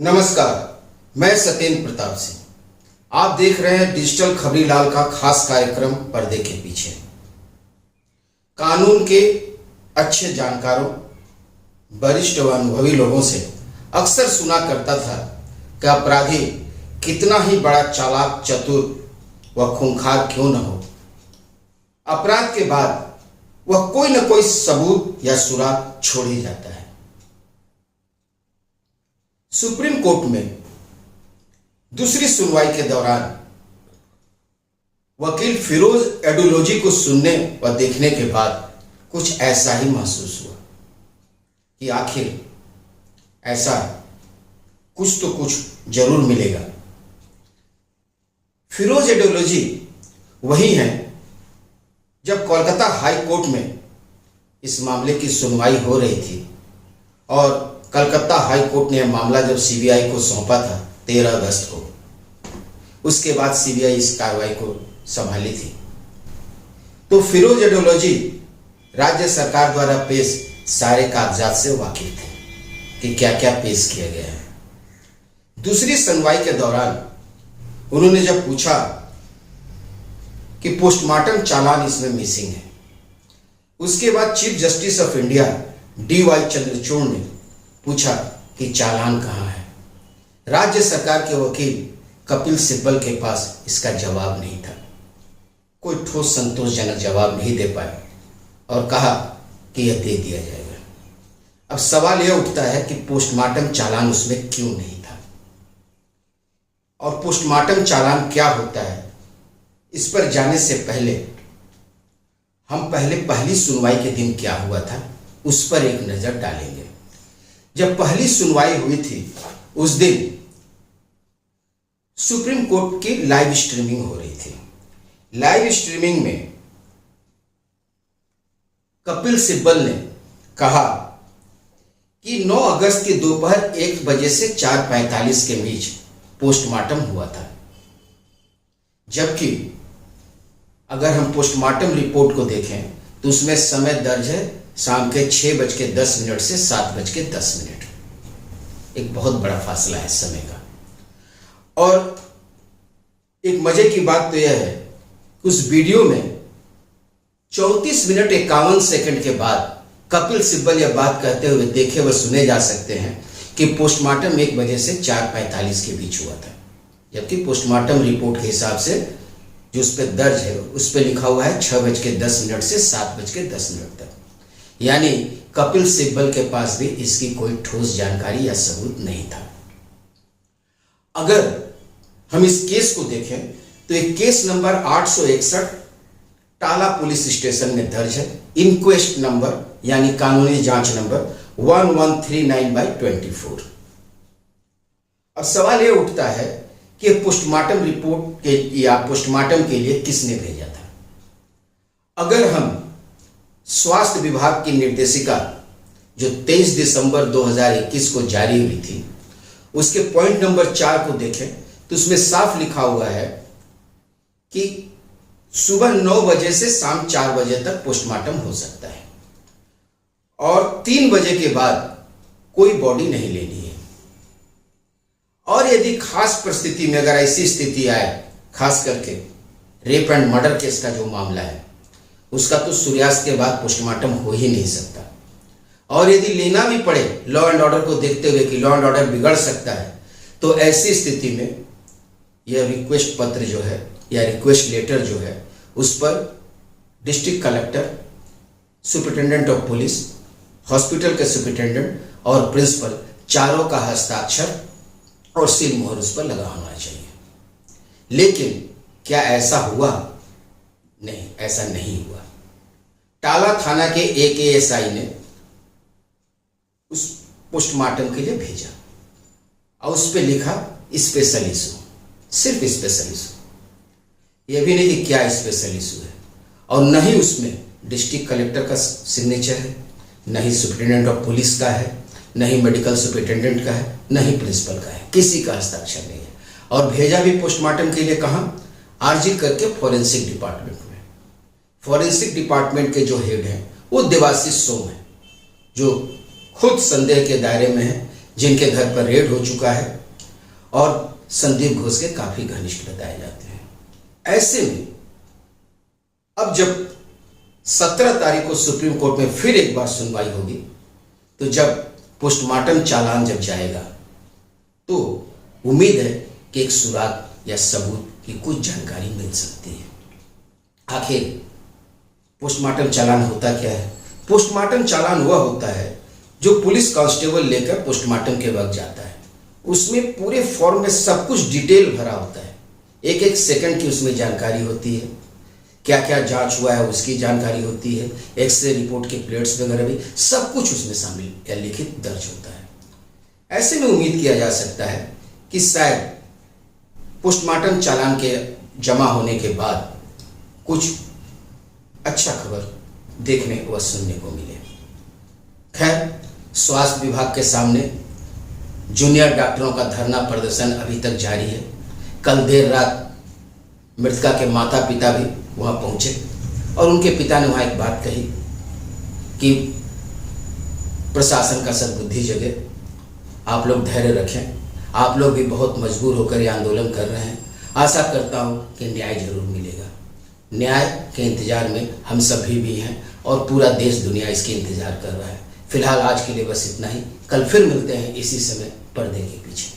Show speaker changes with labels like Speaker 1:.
Speaker 1: नमस्कार, मैं सत्येंद्र प्रताप सिंह। आप देख रहे हैं डिजिटल खबरीलाल का खास कार्यक्रम पर्दे के पीछे। कानून के अच्छे जानकारों, वरिष्ठ व अनुभवी लोगों से अक्सर सुना करता था कि अपराधी कितना ही बड़ा चालाक, चतुर व खूंखार क्यों न हो, अपराध के बाद वह कोई न कोई सबूत या सुराग छोड़ ही जाता है। सुप्रीम कोर्ट में दूसरी सुनवाई के दौरान वकील फिरोज एडुलोजी को सुनने व देखने के बाद कुछ ऐसा ही महसूस हुआ कि आखिर ऐसा कुछ तो कुछ जरूर मिलेगा। फिरोज एडुलोजी वही हैं जब कोलकाता हाई कोर्ट में इस मामले की सुनवाई हो रही थी और कलकत्ता हाई कोर्ट ने यह मामला जब सीबीआई को सौंपा था 13 अगस्त को, उसके बाद सीबीआई इस कार्रवाई को संभाली थी। तो फिरोज एडुलोजी राज्य सरकार द्वारा पेश सारे कागजात से वाकिफ थे कि क्या क्या पेश किया गया है। दूसरी सुनवाई के दौरान उन्होंने जब पूछा कि पोस्टमार्टम चालान इसमें मिसिंग है, उसके बाद chief justice of India DY Chandrachud ने पूछा कि चालान कहाँ है। राज्य सरकार के वकील कपिल सिब्बल के पास इसका जवाब नहीं था, कोई ठोस संतोषजनक जवाब नहीं दे पाए और कहा कि यह दे दिया जाएगा। अब सवाल यह उठता है कि पोस्टमार्टम चालान उसमें क्यों नहीं था और पोस्टमार्टम चालान क्या होता है। इस पर जाने से पहले हम पहली सुनवाई के दिन क्या हुआ था उस पर एक नजर डालेंगे। जब पहली सुनवाई हुई थी उस दिन सुप्रीम कोर्ट की लाइव स्ट्रीमिंग हो रही थी। लाइव स्ट्रीमिंग में कपिल सिब्बल ने कहा कि 9 अगस्त की दोपहर 1 बजे से 4:45 के बीच पोस्टमार्टम हुआ था, जबकि अगर हम पोस्टमार्टम रिपोर्ट को देखें तो उसमें समय दर्ज है शाम के 6:10 से 7:10। एक बहुत बड़ा फासला है समय का। और एक मजे की बात तो यह है कि उस वीडियो में 34 मिनट 51 सेकंड के बाद कपिल सिब्बल यह बात कहते हुए देखे व सुने जा सकते हैं कि पोस्टमार्टम 1 बजे से 4:45 के बीच हुआ था, जबकि पोस्टमार्टम रिपोर्ट के हिसाब से जो उस पर दर्ज है उस पर लिखा हुआ है 6:10 से 7:10 तक। यानी कपिल सिब्बल के पास भी इसकी कोई ठोस जानकारी या सबूत नहीं था। अगर हम इस केस को देखें तो एक केस नंबर 861 टाला पुलिस स्टेशन में दर्ज है, इंक्वेस्ट नंबर यानी कानूनी जांच नंबर 1139/24। अब सवाल यह उठता है कि पोस्टमार्टम रिपोर्ट के या पोस्टमार्टम के लिए किसने भेजा था। अगर हम स्वास्थ्य विभाग की निर्देशिका जो 23 दिसंबर 2021 को जारी हुई थी उसके पॉइंट नंबर 4 को देखें तो उसमें साफ लिखा हुआ है कि सुबह 9 बजे से शाम 4 बजे तक पोस्टमार्टम हो सकता है और 3 बजे के बाद कोई बॉडी नहीं लेनी है। और यदि खास परिस्थिति में अगर ऐसी स्थिति आए, खास करके रेप एंड मर्डर केस का जो मामला है उसका तो सूर्यास्त के बाद पोस्टमार्टम हो ही नहीं सकता। और यदि लेना भी पड़े लॉ एंड ऑर्डर को देखते हुए कि लॉ एंड ऑर्डर बिगड़ सकता है, तो ऐसी स्थिति में यह रिक्वेस्ट पत्र जो है या रिक्वेस्ट लेटर जो है उस पर district collector, superintendent of police, hospital के सुपरिटेंडेंट और प्रिंसिपल चारों का हस्ताक्षर और सील मोहर उस पर लगा होना चाहिए। लेकिन क्या ऐसा हुआ? नहीं, ऐसा नहीं हुआ। टाला थाना के एक ASI ने उस पोस्टमार्टम के लिए भेजा और उस पर लिखा स्पेशल इशू, सिर्फ स्पेशल इशू। यह भी नहीं कि क्या स्पेशल इशू है, और न ही उसमें डिस्ट्रिक्ट कलेक्टर का सिग्नेचर है, न ही सुपरिटेंडेंट ऑफ पुलिस का है, न ही मेडिकल सुपरिटेंडेंट का है, न ही प्रिंसिपल का है, किसी का हस्ताक्षर नहीं है। और भेजा भी पोस्टमार्टम के लिए कहाँ? RG करके फॉरेंसिक डिपार्टमेंट में। फॉरेंसिक डिपार्टमेंट के जो हेड हैं वो देवाशीष सोम है, जो खुद संदेह के दायरे में है जिनके घर पर रेड हो चुका है और संदीप घोष के काफी घनिष्ठ बताए जाते हैं। ऐसे में अब जब 17 तारीख को सुप्रीम कोर्ट में फिर एक बार सुनवाई होगी, तो जब पोस्टमार्टम चालान जब जाएगा तो उम्मीद है कि एक सुराग या सबूत की कुछ जानकारी मिल सकती है। आखिर पोस्टमार्टम चालान होता क्या है? पोस्टमार्टम चालान वह होता है जो पुलिस कांस्टेबल लेकर पोस्टमार्टम के वक्त जाता है। उसमें पूरे फॉर्म में सब कुछ डिटेल भरा होता है, एक एक सेकंड की उसमें जानकारी होती है, क्या क्या जांच हुआ है उसकी जानकारी होती है, एक्सरे रिपोर्ट के प्लेट्स वगैरह भी सब कुछ उसमें शामिल या लिखित दर्ज होता है। ऐसे में उम्मीद किया जा सकता है कि शायद पोस्टमार्टम चालान के जमा होने के बाद कुछ अच्छा खबर देखने व सुनने को मिले। खैर, स्वास्थ्य विभाग के सामने जूनियर डॉक्टरों का धरना प्रदर्शन अभी तक जारी है। कल देर रात मृतका के माता पिता भी वहां पहुंचे और उनके पिता ने वहां एक बात कही कि प्रशासन का सद्बुद्धि जगे, आप लोग धैर्य रखें, आप लोग भी बहुत मजबूर होकर ये आंदोलन कर रहे हैं, आशा करता हूं कि न्याय जरूर मिलेगा। न्याय के इंतजार में हम सभी भी हैं और पूरा देश दुनिया इसके इंतजार कर रहा है। फिलहाल आज के लिए बस इतना ही। कल फिर मिलते हैं इसी समय पर्दे के पीछे।